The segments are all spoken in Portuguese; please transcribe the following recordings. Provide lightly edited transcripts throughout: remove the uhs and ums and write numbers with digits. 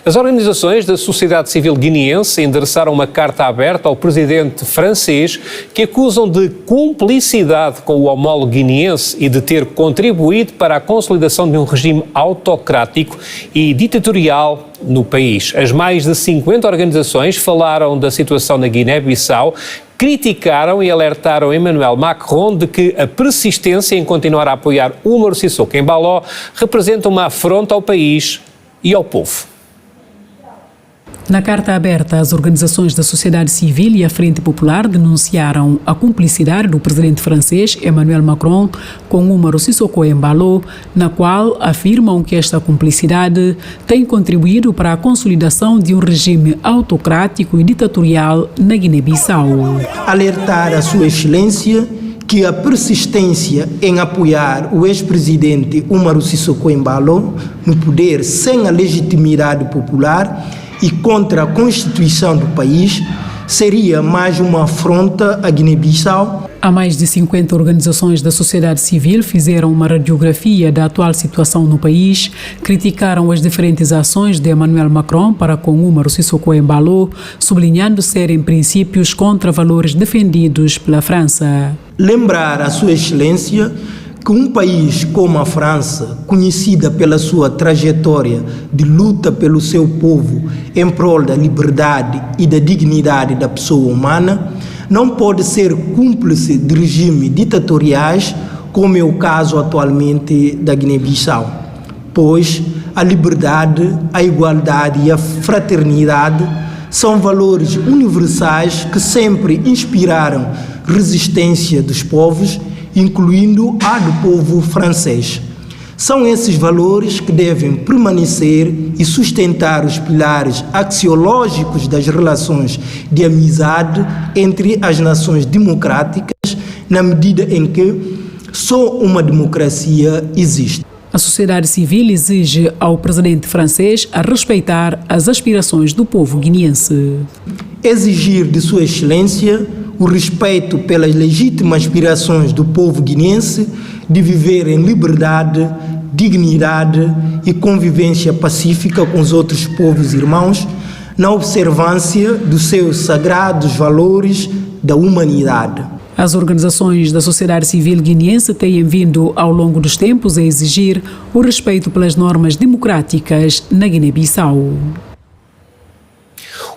As organizações da sociedade civil guineense endereçaram uma carta aberta ao presidente francês que acusam de cumplicidade com o homólogo guineense e de ter contribuído para a consolidação de um regime autocrático e ditatorial no país. As mais de 50 organizações falaram da situação na Guiné-Bissau, criticaram e alertaram Emmanuel Macron de que a persistência em continuar a apoiar Umaro Sissoko Embaló representa uma afronta ao país e ao povo. Na carta aberta, as organizações da sociedade civil e a Frente Popular denunciaram a cumplicidade do presidente francês Emmanuel Macron com Umaro Sissoko Embaló, na qual afirmam que esta cumplicidade tem contribuído para a consolidação de um regime autocrático e ditatorial na Guiné-Bissau. Alertar a Sua Excelência que a persistência em apoiar o ex-presidente Umaro Sissoko Embaló no poder sem a legitimidade popular e contra a Constituição do país seria mais uma afronta à Guiné-Bissau. Há mais de 50 organizações da sociedade civil fizeram uma radiografia da atual situação no país, criticaram as diferentes ações de Emmanuel Macron para com Umaro Sissoko Embaló, sublinhando serem princípios contra valores defendidos pela França. Lembrar a Sua Excelência que um país como a França, conhecida pela sua trajetória de luta pelo seu povo em prol da liberdade e da dignidade da pessoa humana, não pode ser cúmplice de regimes ditatoriais, como é o caso atualmente da Guiné-Bissau, pois a liberdade, a igualdade e a fraternidade são valores universais que sempre inspiraram resistência dos povos, incluindo a do povo francês. São esses valores que devem permanecer e sustentar os pilares axiológicos das relações de amizade entre as nações democráticas, na medida em que só uma democracia existe. A sociedade civil exige ao presidente francês a respeitar as aspirações do povo guineense. Exigir de Sua Excelência o respeito pelas legítimas aspirações do povo guineense de viver em liberdade, dignidade e convivência pacífica com os outros povos irmãos, na observância dos seus sagrados valores da humanidade. As organizações da sociedade civil guineense têm vindo ao longo dos tempos a exigir o respeito pelas normas democráticas na Guiné-Bissau.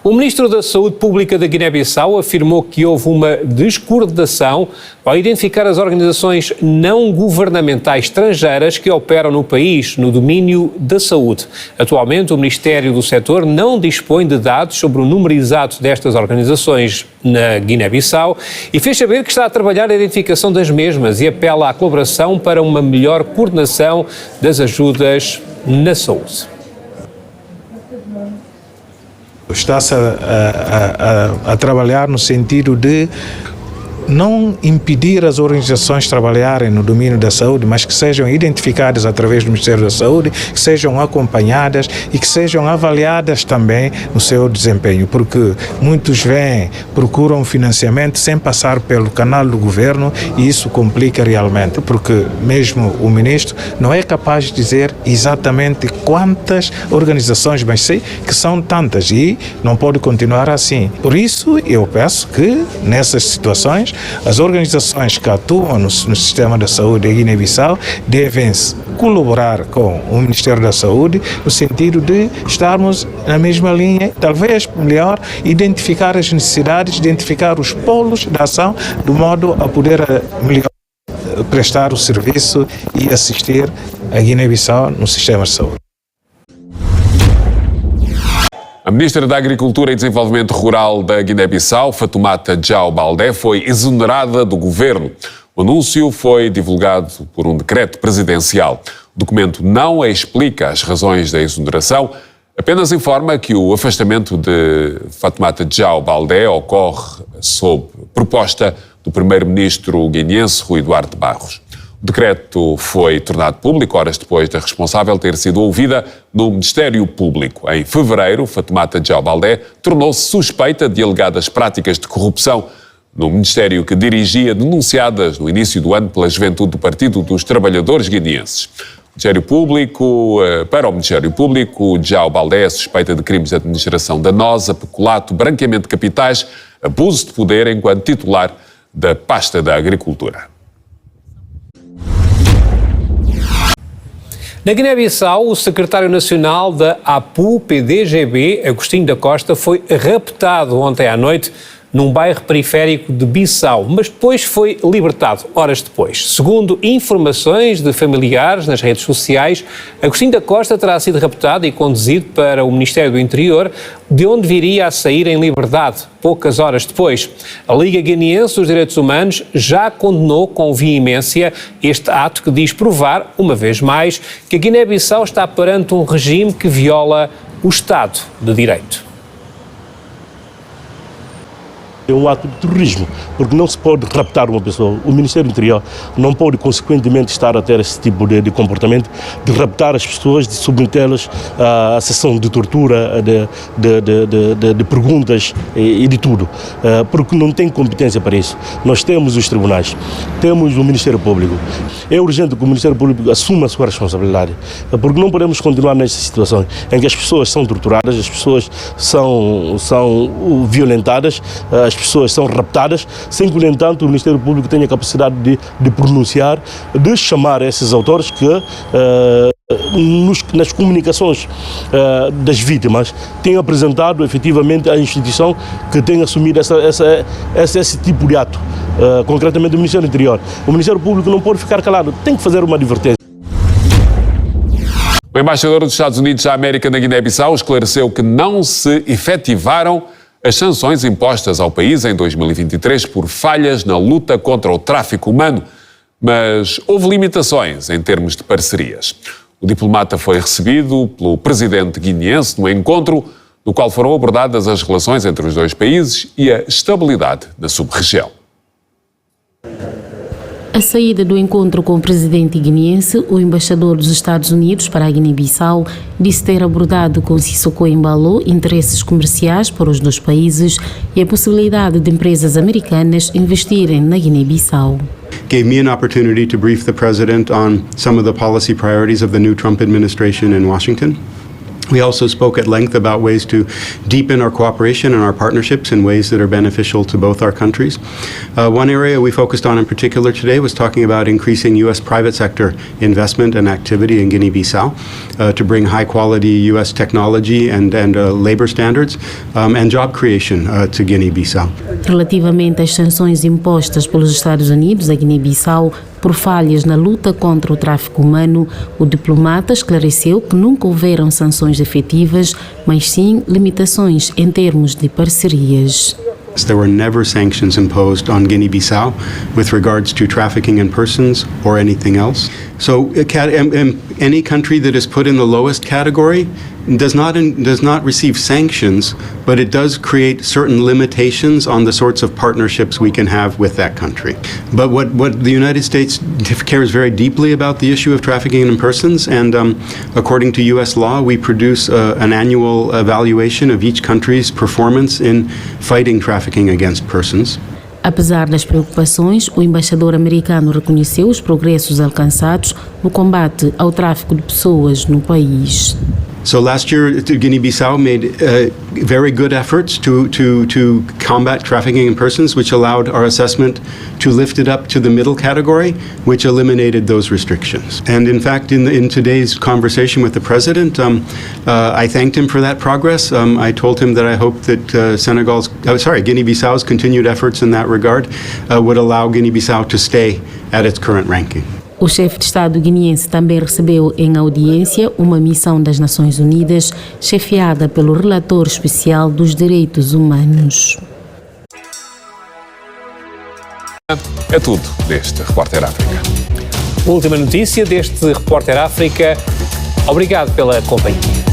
O ministro da Saúde Pública da Guiné-Bissau afirmou que houve uma descoordenação ao identificar as organizações não governamentais estrangeiras que operam no país no domínio da saúde. Atualmente, o Ministério do Setor não dispõe de dados sobre o número exato destas organizações na Guiné-Bissau e fez saber que está a trabalhar a identificação das mesmas e apela à colaboração para uma melhor coordenação das ajudas na saúde. Está-se a trabalhar no sentido de não impedir as organizações trabalharem no domínio da saúde, mas que sejam identificadas através do Ministério da Saúde, que sejam acompanhadas e que sejam avaliadas também no seu desempenho, porque muitos vêm, procuram financiamento sem passar pelo canal do governo e isso complica realmente, porque mesmo o ministro não é capaz de dizer exatamente quantas organizações, mas sei que são tantas e não pode continuar assim. Por isso eu peço que nessas situações as organizações que atuam no sistema da saúde da Guiné-Bissau devem colaborar com o Ministério da Saúde no sentido de estarmos na mesma linha, talvez melhor identificar as necessidades, identificar os polos da ação, de modo a poder melhor prestar o serviço e assistir a Guiné-Bissau no sistema de saúde. A Ministra da Agricultura e Desenvolvimento Rural da Guiné-Bissau, Fatoumata Diao Baldé, foi exonerada do governo. O anúncio foi divulgado por um decreto presidencial. O documento não explica as razões da exoneração, apenas informa que o afastamento de Fatoumata Diao Baldé ocorre sob proposta do primeiro-ministro guineense Rui Duarte Barros. O decreto foi tornado público horas depois da responsável ter sido ouvida no Ministério Público. Em fevereiro, Fatoumata Diao Baldé tornou-se suspeita de alegadas práticas de corrupção no Ministério que dirigia, denunciadas no início do ano pela juventude do Partido dos Trabalhadores Guineenses. Para o Ministério Público, João Baldé é suspeita de crimes de administração danosa, peculato, branqueamento de capitais, abuso de poder enquanto titular da pasta da Agricultura. Na Guiné-Bissau, o secretário nacional da APU-PDGB, Agostinho da Costa, foi raptado ontem à noite num bairro periférico de Bissau, mas depois foi libertado horas depois. Segundo informações de familiares nas redes sociais, Agostinho da Costa terá sido raptado e conduzido para o Ministério do Interior, de onde viria a sair em liberdade poucas horas depois. A Liga Guineense dos Direitos Humanos já condenou com veemência este ato que diz provar, uma vez mais, que a Guiné-Bissau está perante um regime que viola o Estado de Direito. É um ato de terrorismo, porque não se pode raptar uma pessoa. O Ministério do Interior não pode, consequentemente, estar a ter esse tipo de comportamento, de raptar as pessoas, de submetê-las à sessão de tortura, de perguntas e de tudo, porque não tem competência para isso. Nós temos os tribunais, temos o Ministério Público. É urgente que o Ministério Público assuma a sua responsabilidade, porque não podemos continuar nesta situação em que as pessoas são torturadas, as pessoas são violentadas, as pessoas são raptadas, sem que, no entanto, o Ministério Público tenha capacidade de pronunciar, de chamar esses autores que, nas comunicações das vítimas, têm apresentado efetivamente a instituição que tem assumido esse tipo de ato, concretamente o Ministério do Interior. O Ministério Público não pode ficar calado, tem que fazer uma advertência. O embaixador dos Estados Unidos da América na Guiné-Bissau esclareceu que não se efetivaram as sanções impostas ao país em 2023 por falhas na luta contra o tráfico humano, mas houve limitações em termos de parcerias. O diplomata foi recebido pelo presidente guineense no encontro no qual foram abordadas as relações entre os dois países e a estabilidade na sub-região. A saída do encontro com o presidente guineense, o embaixador dos Estados Unidos para a Guiné-Bissau disse ter abordado com Sissoko Embalo interesses comerciais para os dois países e a possibilidade de empresas americanas investirem na Guiné-Bissau. Gave me an opportunity to brief the president on some of the policy priorities of the new Trump administration in Washington. We also spoke at length about ways to deepen our cooperation and our partnerships in ways that are beneficial to both our countries. One area we focused on in particular today was talking about increasing U.S. private sector investment and activity in Guinea-Bissau to bring high-quality U.S. technology and labor standards and job creation to Guinea-Bissau. Relativamente às sanções impostas pelos Estados Unidos à Guiné-Bissau por falhas na luta contra o tráfico humano, o diplomata esclareceu que nunca houveram sanções efetivas, mas sim limitações em termos de parcerias. There were never sanctions imposed on Guinea-Bissau with regards to trafficking in persons or anything else. So any country that is put in the lowest category does not receive sanctions, but it does create certain limitations on the sorts of partnerships we can have with that country. But what the United States cares very deeply about the issue of trafficking in persons, and according to U.S. law, we produce an annual evaluation of each country's performance in fighting trafficking against persons. Apesar das preocupações, o embaixador americano reconheceu os progressos alcançados no combate ao tráfico de pessoas no país. So last year, Guinea-Bissau made very good efforts to combat trafficking in persons, which allowed our assessment to lift it up to the middle category, which eliminated those restrictions. And in fact, in today's conversation with the president, I thanked him for that progress. I told him that I hope that Guinea-Bissau's continued efforts in that regard would allow Guinea-Bissau to stay at its current ranking. O chefe de Estado guineense também recebeu em audiência uma missão das Nações Unidas, chefiada pelo relator especial dos direitos humanos. É tudo deste Repórter África. Última notícia deste Repórter África. Obrigado pela companhia.